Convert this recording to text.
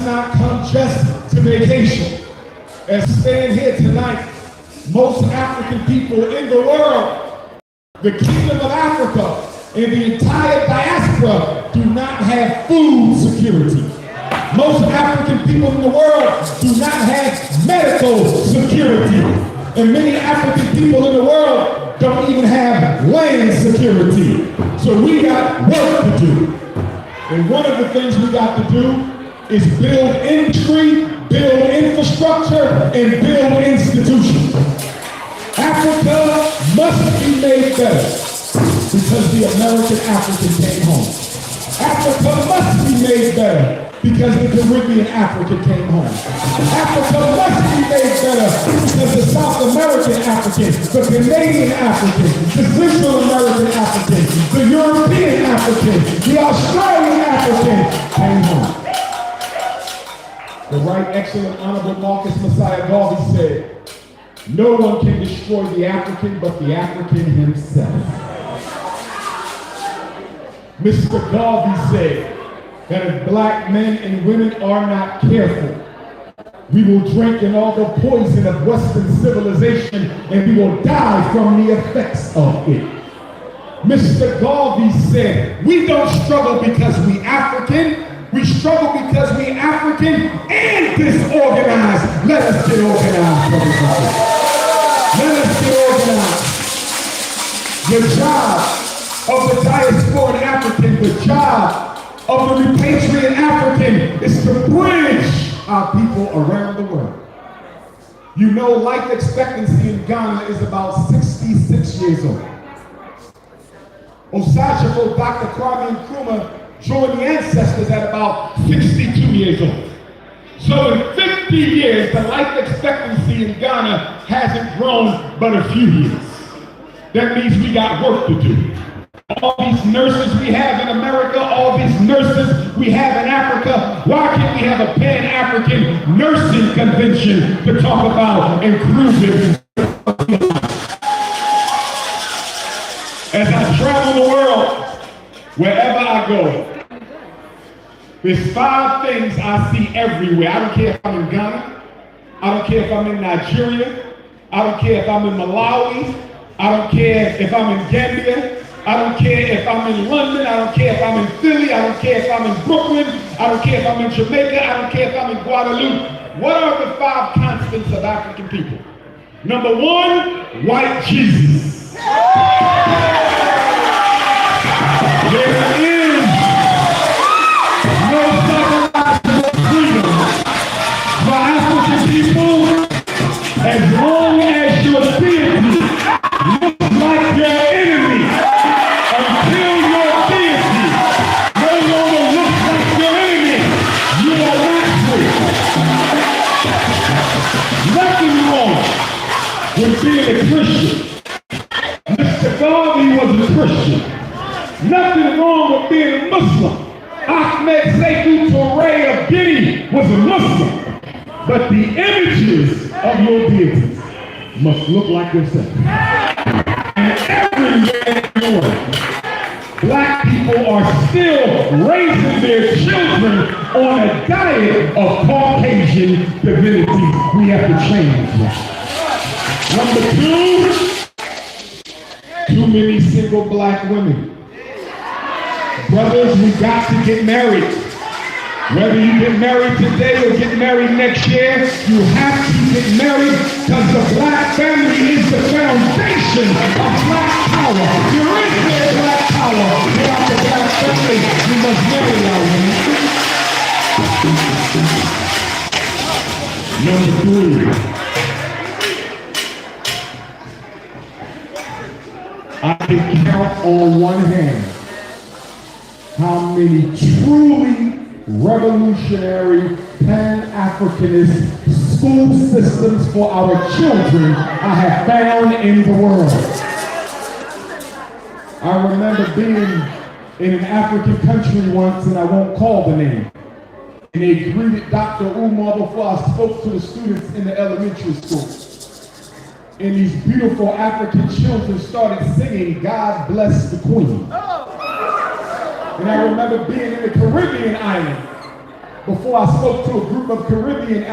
not come just to vacation. As stand here tonight, most African people in the world, the Kingdom of Africa, and the entire diaspora do not have food security. Most African people in the world do not have medical security. And many African people in the world don't even have land security. So we got work to do. And one of the things we got to do is build industry, build infrastructure, and build institutions. Africa must be made better because the American African came home. Africa must be made better because the Caribbean African came home. Africa must be made better because the South American African, the Canadian African, the Central American African, the European African, the Australian African came home. The Right Excellent Honorable Marcus Messiah Garvey said, "No one can destroy the African but the African himself." Mr. Garvey said that if black men and women are not careful, we will drink in all the poison of Western civilization and we will die from the effects of it. Mr. Garvey said, we don't struggle because we African, we struggle because we African and disorganized. Let us get organized, brothers and sisters. Let us get organized. The job of the diaspora African, the job of the repatriate African is to bridge our people around the world. You know, life expectancy in Ghana is about 66 years old. Osajifo Dr. Kwame Nkrumah joined the ancestors at about 62 years old. So in 50 years, the life expectancy in Ghana hasn't grown but a few years. That means we got work to do. All these nurses we have in America, all these nurses we have in Africa, why can't we have a Pan-African nursing convention to talk about improving? As I travel the world, wherever I go, there's 5 things I see everywhere. I don't care if I'm in Ghana, I don't care if I'm in Nigeria, I don't care if I'm in Malawi, I don't care if I'm in Gambia, I don't care if I'm in London, I don't care if I'm in Philly, I don't care if I'm in Brooklyn, I don't care if I'm in Jamaica, I don't care if I'm in Guadeloupe. What are the 5 constants of African people? Number 1, white Jesus. There is no psychological freedom for African people as long as your deity looks like your enemy. Until your deity no longer looks like your enemy, you are not free. Nothing wrong with being a Christian. Mr. Garvey was a Christian. Nothing wrong with being a Muslim. Ahmed Sekou Touré of Guinea was a Muslim. But the images of your deities must look like yourself. And everywhere in the world, black people are still raising their children on a diet of Caucasian divinities. We have to change that. Number 2, too many single black women. Brothers, we got to get married. Whether you get married today or get married next year, you have to get married because the black family is the foundation of black power. There is no black power without the black family. You must marry our women. Number 3. I can count on one hand how many truly revolutionary Pan-Africanist school systems for our children I have found in the world. I remember being in an African country once, and I won't call the name, and they greeted Dr. Umar before I spoke to the students in the elementary school. And these beautiful African children started singing, "God Bless the Queen." And I remember being in the Caribbean island, before I spoke to a group of Caribbean